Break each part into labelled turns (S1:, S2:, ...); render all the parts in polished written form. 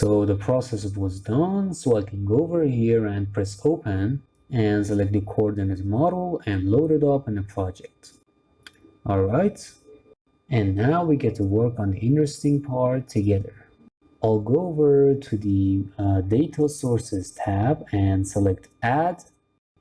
S1: So the process was done, so I can go over here and press open and select the coordinate model and load it up in the project. All right, and now we get to work on the interesting part together. I'll go over to the data sources tab and select add,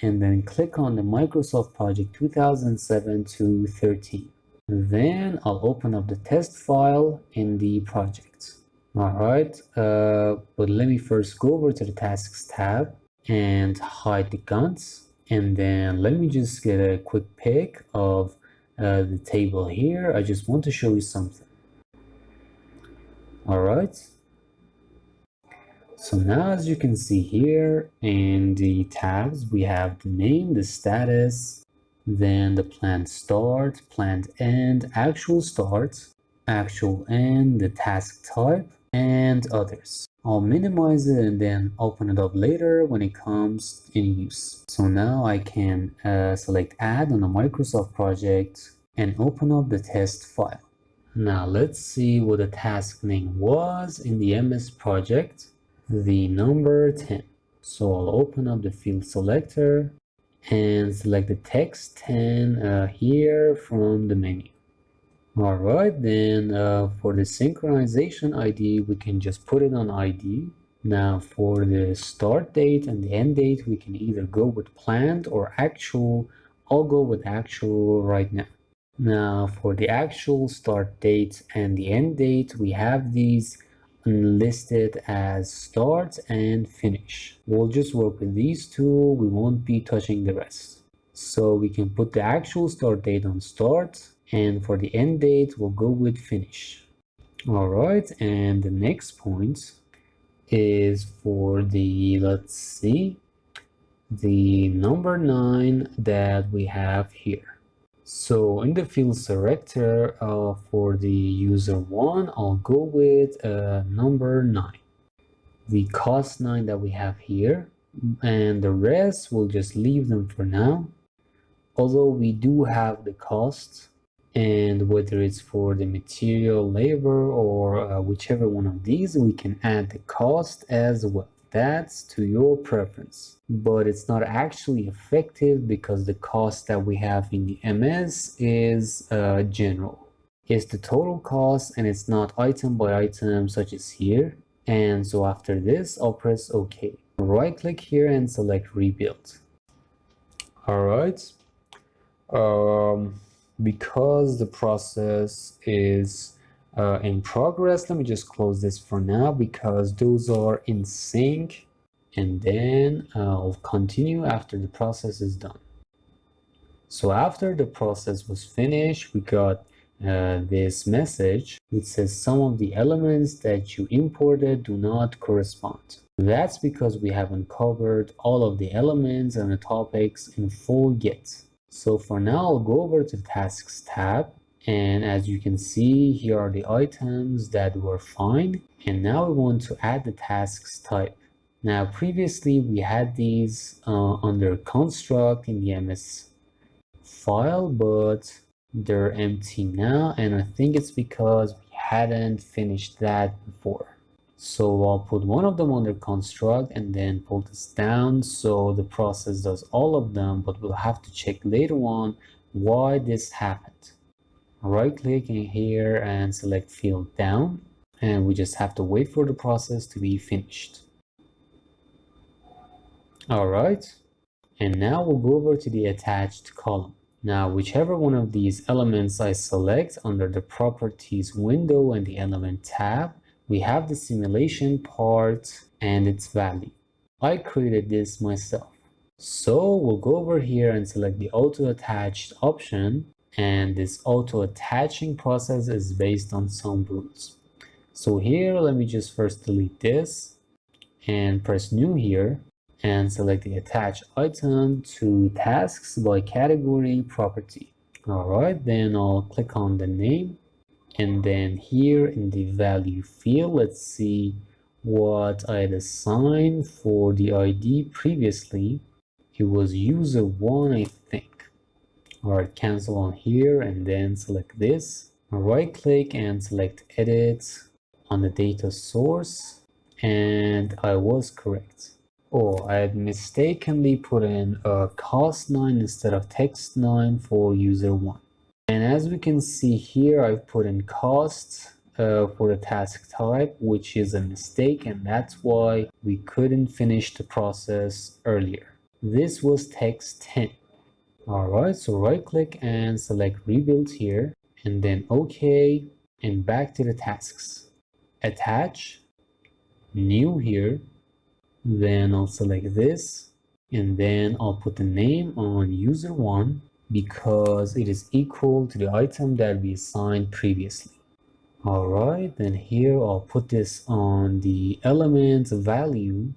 S1: and then click on the Microsoft project 2007 to 13. Then I'll open up the test file in the project. All right, but let me first go over to the tasks tab and hide the guns, and then let me just get a quick pic of the table here. I just want to show you something. All right, so now as you can see here in the tabs, we have the name, the status, then the planned start, planned end, actual start, actual end, the task type, and others. I'll minimize it and then open it up later when it comes in use. So now I can select add on a Microsoft project and open up the test file. Now let's see what the task name was in the MS project. The number 10. So I'll open up the field selector and select the text 10 here from the menu. All right, then for the synchronization ID, we can just put it on ID. Now for the start date and the end date, we can either go with planned or actual. I'll go with actual right now. Now for the actual start date and the end date, we have these listed as start and finish. We'll just work with these two. We won't be touching the rest. So we can put the actual start date on start, and for the end date, we'll go with finish. All right, and the next point is for the, let's see, the number 9 that we have here. So in the field selector for the user 1, I'll go with number 9, the cost 9 that we have here, and the rest we'll just leave them for now. Although we do have the cost, and whether it's for the material, labor, or whichever one of these, we can add the cost as well. That's to your preference, but it's not actually effective because the cost that we have in the MS is general. It's the total cost and it's not item by item such as here. And so after this, I'll press OK. Right click here and select rebuild. All right. Because the process is in progress, let me just close this for now because those are in sync, and then I'll continue after the process is done. So after the process was finished, we got this message which says some of the elements that you imported do not correspond. That's because we haven't covered all of the elements and the topics in full yet. So for now, I'll go over to the tasks tab, and as you can see, here are the items that were fine, and now we want to add the tasks type. Now previously we had these under construct in the MS file, but they're empty now, and I think it's because we hadn't finished that before. So I'll put one of them under construct and then pull this down so the process does all of them, but we'll have to check later on why this happened. Right click in here and select field down, and we just have to wait for the process to be finished. All right, and now we'll go over to the attached column. Now whichever one of these elements I select under the properties window and the element tab, we have the simulation part and its value. I created this myself. So we'll go over here and select the auto attached option, and this auto attaching process is based on some rules. So here, let me just first delete this and press new here and select the attach item to tasks by category property. All right, then I'll click on the name. And then here in the value field, let's see what I had assigned for the ID previously. It was user 1, I think. All right, cancel on here and then select this. Right click and select edit on the data source. and I was correct. Oh, I had mistakenly put in a cost9 instead of text9 for user 1. And as we can see here, I've put in cost for the task type, which is a mistake, and that's why we couldn't finish the process earlier. This was text 10. Alright, so right click and select rebuild here, and then OK, and back to the tasks. Attach, new here, then I'll select this, and then I'll put the name on user 1 because it is equal to the item that we assigned previously. Alright, then here I'll put this on the element value,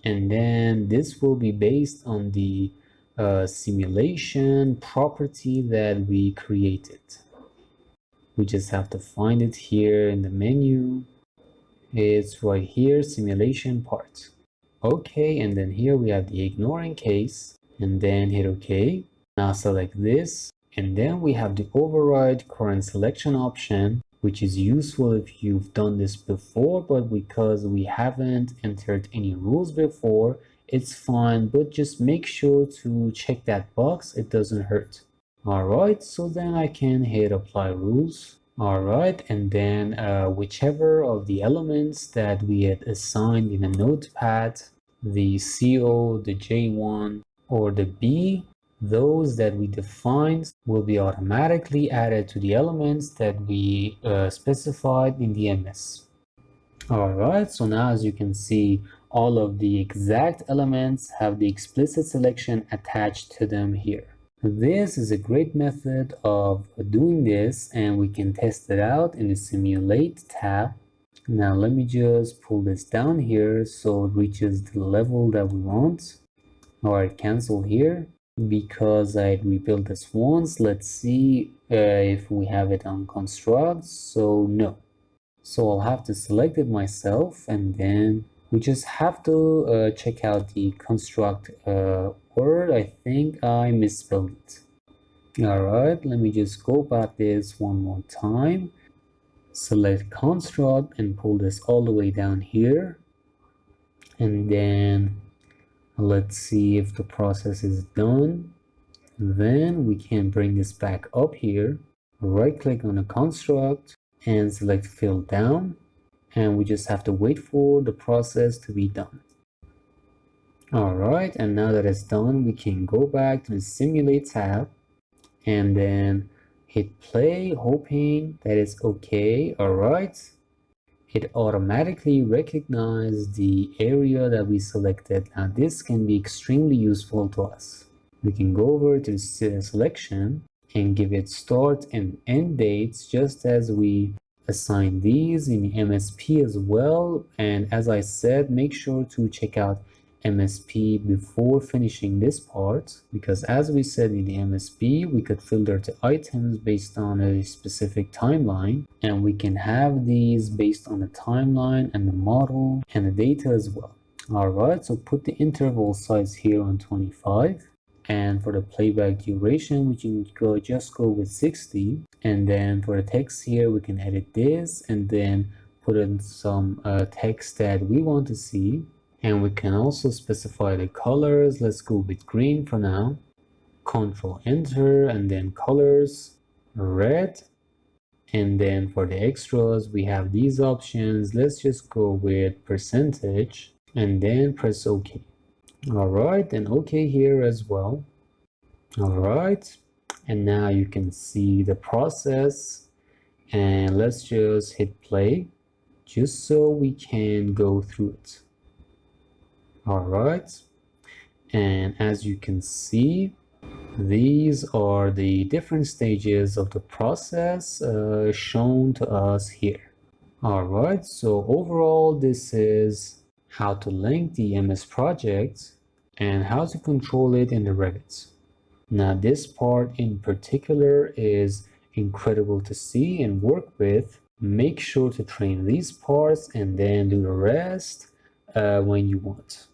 S1: and then this will be based on the simulation property that we created. We just have to find it here in the menu. It's right here, simulation part. OK, and then here we have the ignoring case, and then hit OK. Now select this, and then we have the override current selection option, which is useful if you've done this before, but because we haven't entered any rules before, it's fine, but just make sure to check that box, it doesn't hurt. Alright, so then I can hit apply rules. Alright, and then whichever of the elements that we had assigned in a notepad, the CO, the J1, or the B, those that we defined will be automatically added to the elements that we specified in the MS. Alright, so now as you can see, all of the exact elements have the explicit selection attached to them here. This is a great method of doing this, and we can test it out in the Simulate tab. Now let me just pull this down here so it reaches the level that we want. Alright, cancel here because I rebuilt this once. Let's see if we have it on construct. So no. So I'll have to select it myself, and then we just have to check out the construct word. I think I misspelled it. Alright, let me just go back this one more time. Select construct and pull this all the way down here. And then let's see if the process is done. Then we can bring this back up here. Right click on the construct and select fill down. And we just have to wait for the process to be done. Alright, and now that it's done, we can go back to the Simulate tab and then hit play, hoping that it's okay. Alright, it automatically recognized the area that we selected. Now this can be extremely useful to us. We can go over to the selection and give it start and end dates, just as we assign these in the MSP as well. And as I said, make sure to check out MSP before finishing this part, because as we said in the MSP, we could filter the items based on a specific timeline, and we can have these based on the timeline and the model and the data as well. Alright, so put the interval size here on 25, and for the playback duration we can just go with 60, and then for the text here we can edit this and then put in some text that we want to see. And we can also specify the colors. Let's go with green for now. Control enter, and then colors, red. And then for the extras, we have these options. Let's just go with percentage and then press OK. Alright, and OK here as well. Alright, and now you can see the process. And let's just hit play just so we can go through it. Alright, and as you can see, these are the different stages of the process shown to us here. Alright, so overall this is how to link the MS project and how to control it in the Revit. Now this part in particular is incredible to see and work with. Make sure to train these parts and then do the rest when you want.